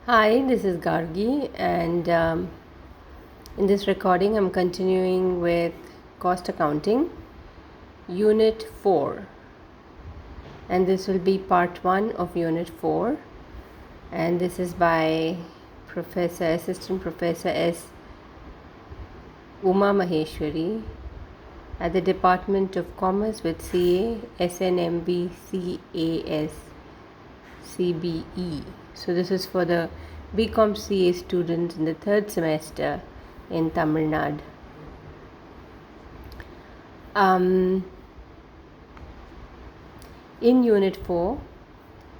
Hi, this is Gargi, and in this recording, I'm continuing with cost accounting, Unit 4, and this will be part 1 of Unit 4, and this is by Assistant Professor S. Uma Maheshwari at the Department of Commerce with CA, SNMB, CAS, CBE. So this is for the BCom CA students in the third semester in Tamilnadu. In Unit 4,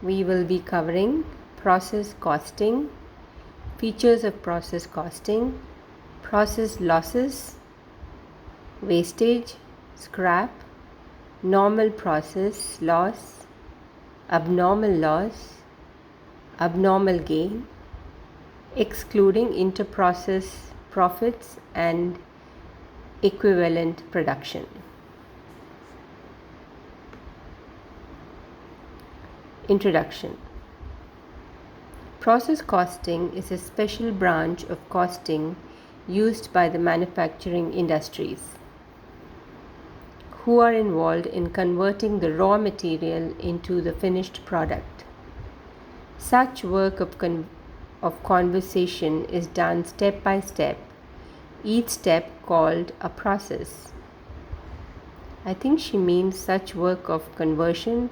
we will be covering process costing, features of process costing, process losses, wastage, scrap, normal process loss, abnormal loss, abnormal gain, excluding inter-process profits and equivalent production. Introduction. Process costing is a special branch of costing used by the manufacturing industries, who are involved in converting the raw material into the finished product. Such work of conversation is done step by step, each step called a process. I think she means such work of conversion,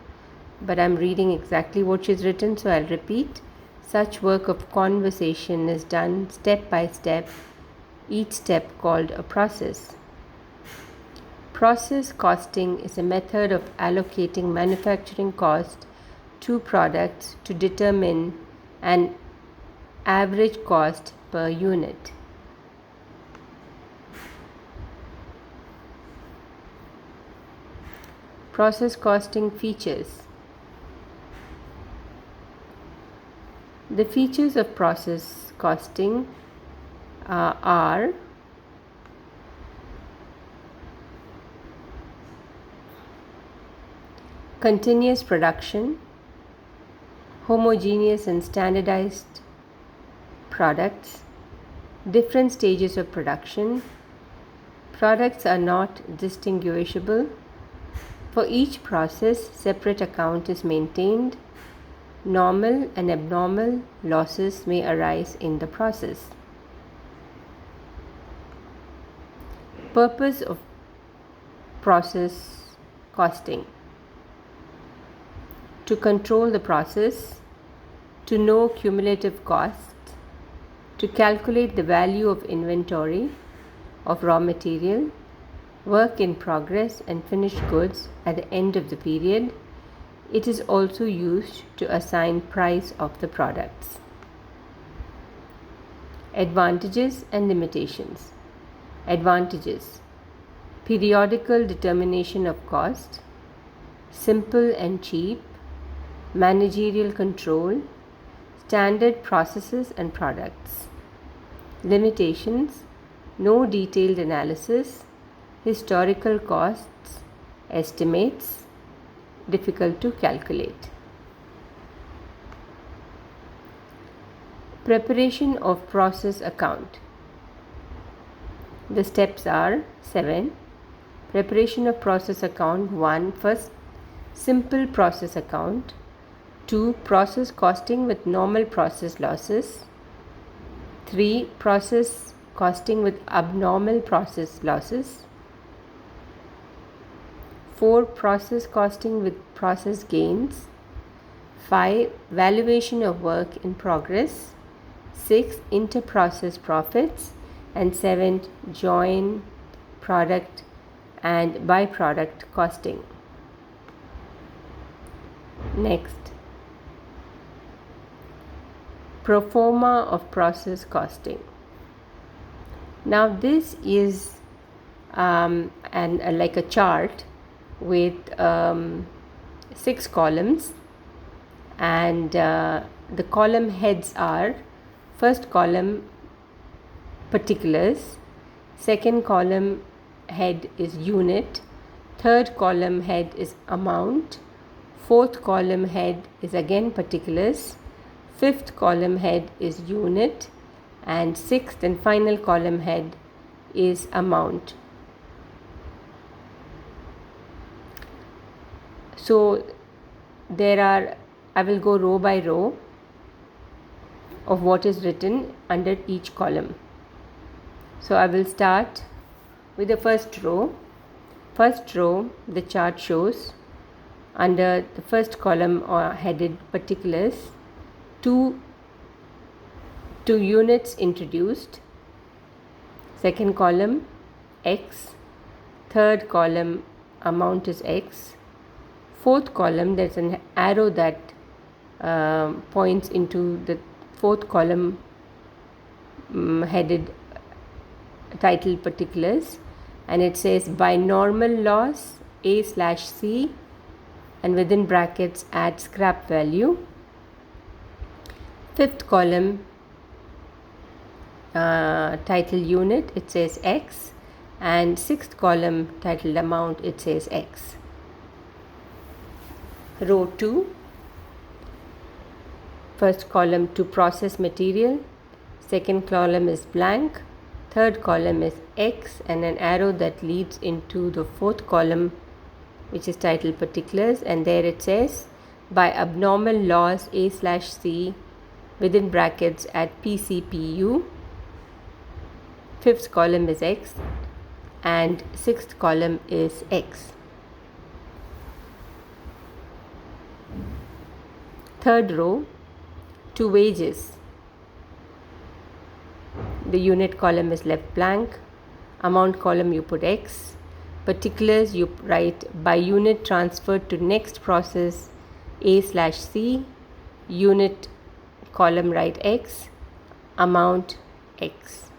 but I'm reading exactly what she's written, so I'll repeat. Such work of conversation is done step by step, each step called a process. Process costing is a method of allocating manufacturing cost to products to determine an average cost per unit. Process costing features. The features of process costing are continuous production, homogeneous and standardized products, different stages of production, products are not distinguishable, for each process separate account is maintained, normal and abnormal losses may arise in the process. Purpose of process costing: to control the process, to know cumulative costs, to calculate the value of inventory, of raw material, work in progress and finished goods at the end of the period. It is also used to assign price of the products. Advantages and limitations. Advantages: periodical determination of cost, simple and cheap, managerial control, standard processes and products. Limitations: no detailed analysis, historical costs, estimates, difficult to calculate. Preparation of process account. The steps are 7. Preparation of process account. 1. First, simple process account. 2. Process costing with normal process losses. 3. Process costing with abnormal process losses. 4. Process costing with process gains. 5. Valuation of work in progress. 6. Inter-process profits. And 7. Joint product and byproduct costing. Next, pro forma of process costing. Now this is like a chart with 6 columns, and the column heads are: first column particulars, second column head is unit, third column head is amount, fourth column head is again particulars, Fifth column head is unit, and sixth and final column head is amount. So I will go row by row of what is written under each column. So I will start with the first row. First row, the chart shows under the first column or headed particulars, two units introduced. Second column X, third column amount is X. Fourth column, there's an arrow that points into the fourth column headed title particulars, and it says by normal loss A/C, and within brackets add scrap value. Fifth column title unit, it says X, and sixth column titled amount, it says X. Row 2, first column to process material, second column is blank, third column is X, and an arrow that leads into the fourth column, which is title particulars, and there it says by abnormal loss A/C, within brackets at PCPU. Fifth column is X, and sixth column is X. Third row, to wages. The unit column is left blank, amount column you put X, particulars you write by unit transferred to next process A/C, unit column write X, amount X.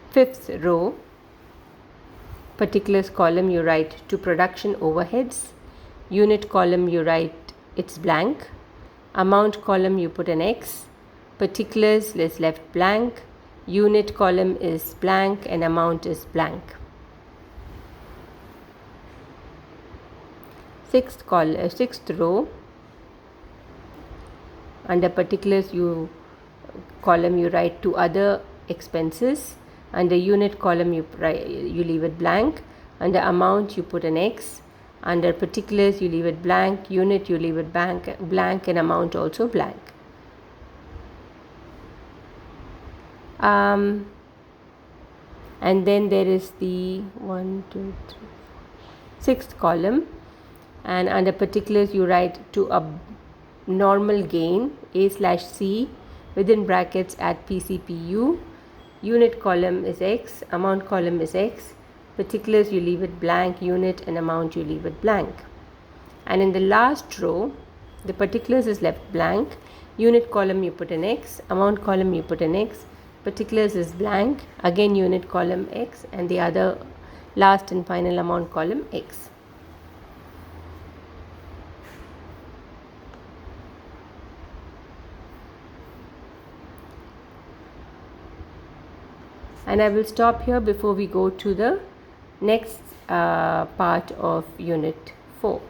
Fifth row, particulars column you write to production overheads, unit column you write it's blank, amount column you put an X, particulars is left blank, unit column is blank, and amount is blank. Sixth row, under particulars column you write to other expenses, under unit column you leave it blank, under amount you put an X, under particulars you leave it blank, unit you leave it blank, and amount also blank. And then there is the 6th column, and under particulars you write to a normal gain A/C, within brackets at PCPU, unit column is X, amount column is X, particulars you leave it blank, unit and amount you leave it blank. And in the last row, the particulars is left blank, unit column you put an X, amount column you put an X, particulars is blank, again unit column X, and the other last and final amount column X. And I will stop here before we go to the next part of Unit 4.